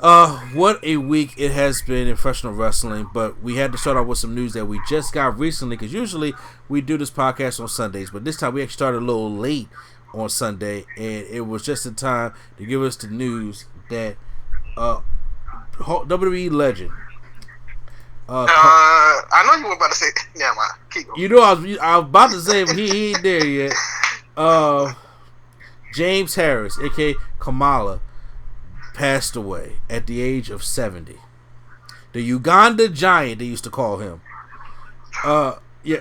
What a week it has been in professional wrestling, but we had to start off with some news that we just got recently, because usually we do this podcast on Sundays, but this time we actually started a little late on Sunday, and it was just in time to give us the news that WWE legend. I know you were about to say, yeah, man, keep going. You know, I was about to say, but he ain't there yet. James Harris, aka Kamala, passed away at the age of 70. The Uganda Giant, they used to call him. Yeah,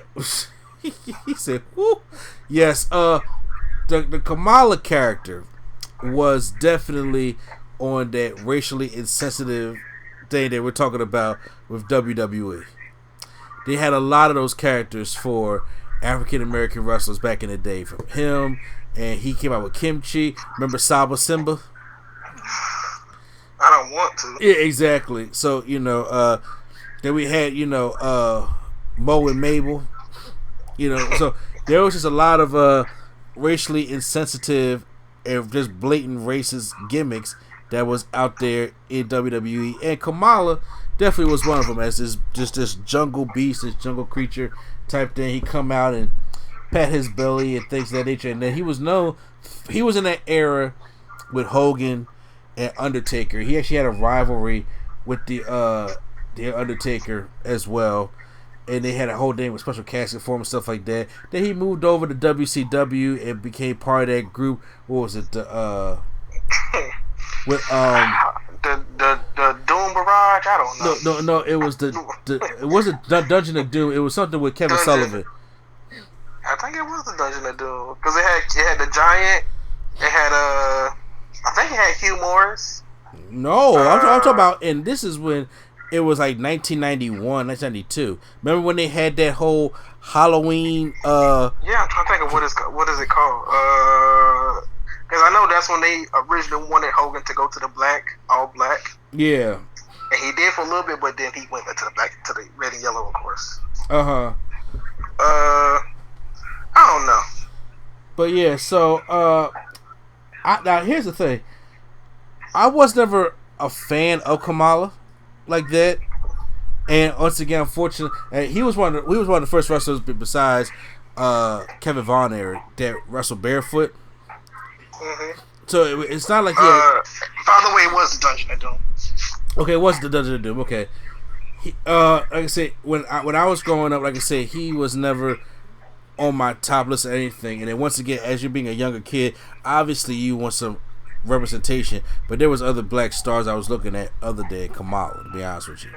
he said, "Whoo." Yes. The Kamala character was definitely on that racially insensitive thing that we're talking about with WWE. They had a lot of those characters for African American wrestlers back in the day. From him, and he came out with Kimchi. Remember Saba Simba? I don't want to. Yeah, exactly. So, then we had, Mo and Mabel. So there was just a lot of racially insensitive and just blatant racist gimmicks that was out there in WWE. And Kamala definitely was one of them, as this jungle beast, this jungle creature type thing. He come out and pat his belly and things of that nature. And then he was in that era with Hogan and Undertaker. He actually had a rivalry with the Undertaker as well, and they had a whole thing with special casket for him and stuff like that. Then he moved over to WCW and became part of that group. What was it? With the Doom Barrage. I don't know. No. It was it wasn't Dungeon of Doom. It was something with Kevin Sullivan. I think it was the Dungeon of Doom, because it had the Giant. It had I think it had Hugh Morris. No, I'm talking about, and this is when it was like 1991, 1992. Remember when they had that whole Halloween? Yeah, I'm trying to think of what is it called? Because I know that's when they originally wanted Hogan to go to the all black. Yeah. And he did for a little bit, but then he went back to the red and yellow, of course. I don't know. But yeah, so now here's the thing. I was never a fan of Kamala like that, and once again, unfortunately, he was one of the first wrestlers besides Kevin Von Erich that wrestled barefoot. Mm-hmm. So it's not like by the way, it was the Dungeon of Doom. Okay, it was the Dungeon of Doom. Okay, like I said, when I was growing up, like I said, he was never on my top list of anything. And then once again, as you're being a younger kid, obviously you want some representation, but there was other black stars I was looking at other than Kamala, to be honest with you.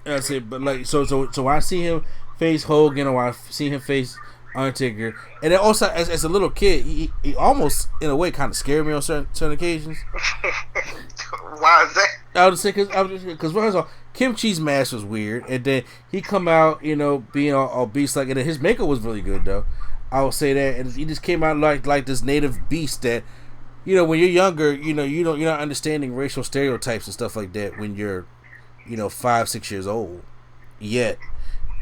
And I said, but like, so when I see him face Hogan, or I see him face Undertaker, and then also as a little kid, he almost in a way kind of scared me on certain occasions. Why is that? I would say because first of all, Kimchi's mask was weird, and then he come out, being all beast like, and then his makeup was really good though. I would say that, and he just came out like this native beast that, when you're younger, you're not understanding racial stereotypes and stuff like that when you're, 5-6 years old. Yet,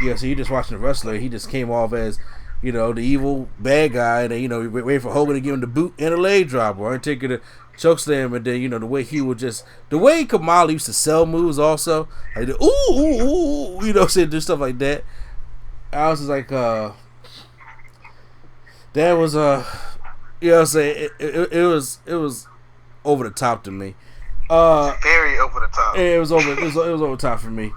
so you're just watching the wrestler. He just came off as, the evil bad guy, and waiting for Hogan to give him the boot and a leg drop, or taking the chokeslam, and then the way he would the way Kamala used to sell moves also, like the ooh, saying do stuff like that. I was just like, that was saying it was over the top to me. Very over the top. It was over the top for me.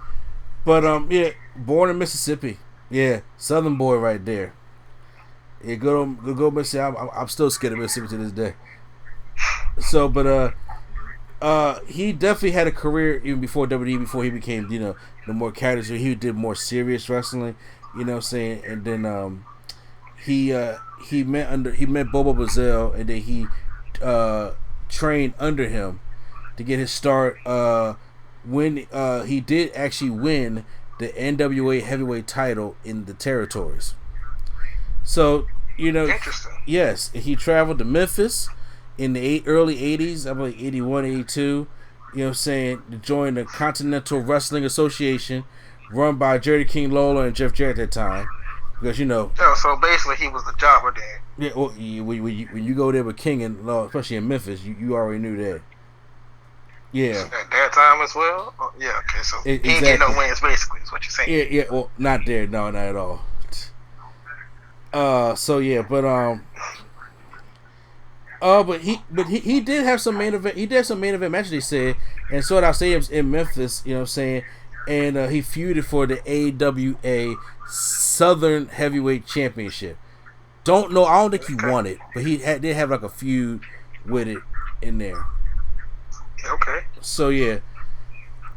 But yeah, born in Mississippi, yeah, Southern boy right there. Yeah, good Mississippi. I'm still scared of Mississippi to this day. So, but he definitely had a career even before WWE, before he became, the more characters. He did more serious wrestling, you know what I'm saying? And then he met Bobo Brazil, and then he trained under him to get his start when he did actually win the NWA heavyweight title in the territories. So, interesting. Yes, he traveled to Memphis in the early 80s, I believe 81, 82, you know what I'm saying, to join the Continental Wrestling Association, run by Jerry King Lawler and Jeff Jarrett at that time. Because, Yeah, so basically he was the jobber then. Yeah, well, when you go there with King and Law, especially in Memphis, you already knew that. Yeah, At that time as well. Oh, yeah. Okay. So he ain't getting no exactly. wins, basically. Is what you're saying. Yeah, yeah. Well, not there. No, not at all. So yeah, but he did have some main event. He did have some main event matches. They said, and so I say in Memphis. You know what I'm saying, and he feuded for the AWA Southern Heavyweight Championship. Don't know. I don't think he Okay. won it, but did have like a feud with it in there. Okay. So yeah,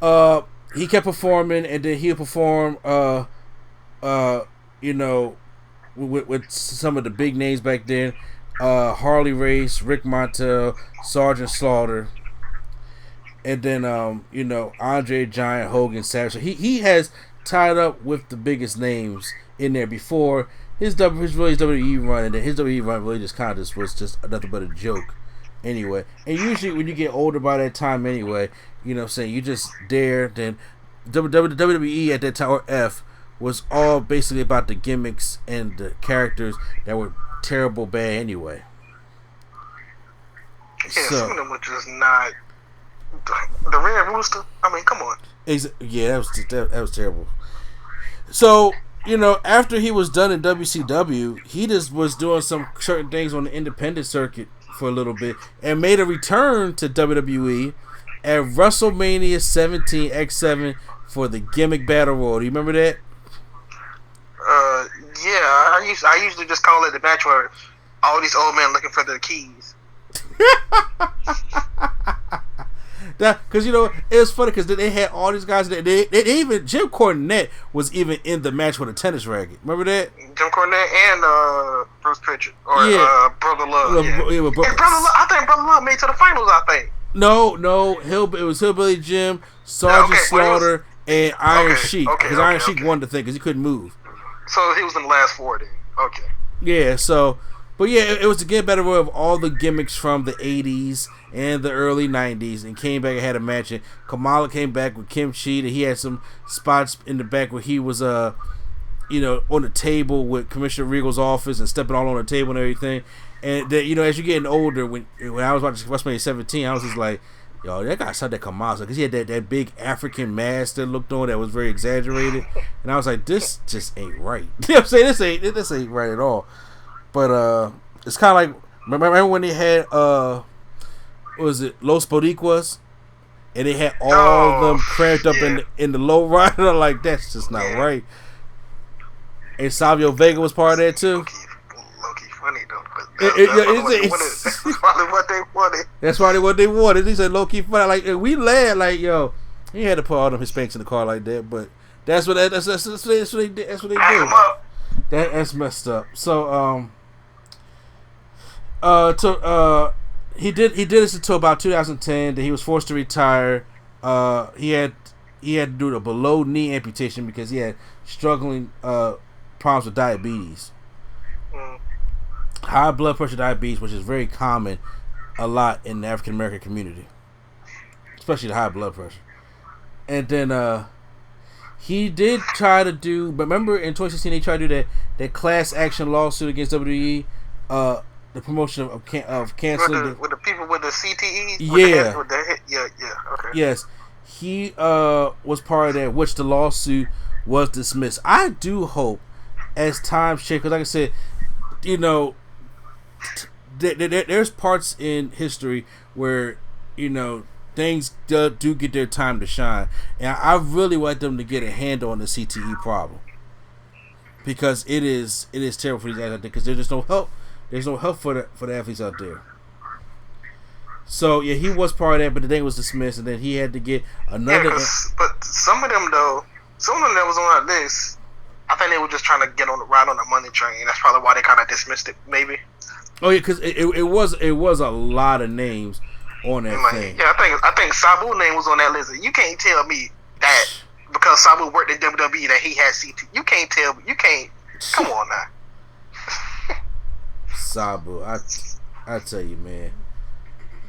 uh, he kept performing, and then he'll perform. Uh, you know, with some of the big names back then, Harley Race, Rick Montel, Sergeant Slaughter, and then Andre Giant, Hogan, Savage. So he has tied up with the biggest names in there before his really WWE run, and then his WWE run really just kind of was just nothing but a joke. Anyway, and usually when you get older by that time, anyway, you know what I'm saying, you just dare. Then WWE at that time, or F, was all basically about the gimmicks and the characters that were terrible bad anyway. Yeah. Some So of them were just not. The Red Rooster. I mean, come on. yeah, that was terrible. So after he was done in WCW, he just was doing some certain things on the independent circuit for a little bit, and made a return to WWE at WrestleMania 17 X7 for the Gimmick Battle Royal. Do you remember that? Uh, yeah. I usually just call it the match where all these old men looking for their keys. Because it was funny because they had all these guys. They even Jim Cornette was even in the match with a tennis racket. Remember that? Jim Cornette and Bruce Pritchard or Yeah. Brother Love. Yeah. Yeah, And Brother Love, I think Brother Love made it to the finals. I think. No, it was Hillbilly Jim, Sergeant Slaughter, and Iron Sheik. Because Iron Sheik won the thing because he couldn't move. So he was in the last four then. Okay. Yeah, so, but yeah, it was to get better of all the gimmicks from the 80s and the early 90s, and came back and had a match. And Kamala came back with Kim Chi, and he had some spots in the back where he was, on the table with Commissioner Regal's office and stepping all on the table and everything. And that, as you're getting older, when I was watching WrestleMania 17, I was just like, yo, that guy saw that Kamala, because he had that big African mask that looked on that was very exaggerated, and I was like, this just ain't right. You know what I'm saying? This ain't right at all. But it's kind of like, remember when they had what was it, Los Boricuas, and they had all of them cramped up in the low rider. Like, that's just not right. And Savio Vega was part of that too. Low-key funny though. That's probably what they wanted. That's probably what they wanted. He said low-key funny. Like, we laughed like, yo, he had to put all them Hispanics in the car like that. But that's what they did. That's what they do. That's messed up. So he did this until about 2010. Then he was forced to retire. He had to do the below knee amputation because he had struggling problems with diabetes, high blood pressure, diabetes, which is very common a lot in the African American community, especially the high blood pressure. And then he did try to do, but remember in 2016 he tried to do that class action lawsuit against WWE, the promotion of canceling with the people with the CTE. Yeah. Okay. Yes, he was part of that, which the lawsuit was dismissed. I do hope, as time changes, because like I said, there's parts in history where things do get their time to shine, and I really want them to get a handle on the CTE problem, because it is terrible for these athletes out there, because there's just no help. There's no help for the athletes out there. So yeah, he was part of that, but the thing was dismissed, and then he had to get another. Yeah, but some of them though, some of them that was on that list, I think they were just trying to get on the ride on the money train. That's probably why they kind of dismissed it, maybe. Oh yeah, because it was a lot of names on that thing. Yeah, I think Sabu's name was on that list. You can't tell me that because Sabu worked at WWE that he had CT. You can't tell me. You can't. Come on now. Sabu, I tell you, man.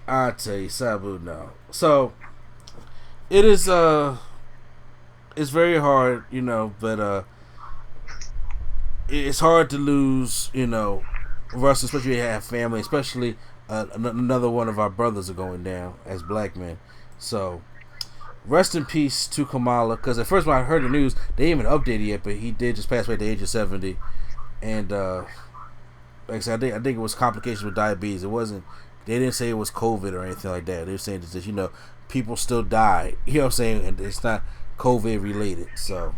I tell you, Sabu, no. So it is it's very hard, but it's hard to lose, Russ, especially if you have family, especially another one of our brothers are going down as black men. So rest in peace to Kamala. Because at first when I heard the news, they didn't even update it yet, but he did just pass away at the age of 70. And like I said, I think it was complications with diabetes. It wasn't. They didn't say it was COVID or anything like that. They were saying that people still die. You know what I'm saying? And it's not COVID related. So,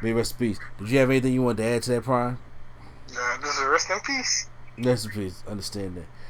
may rest in peace. Did you have anything you wanted to add to that, Prime? This is rest in peace. Rest in peace. Understand that.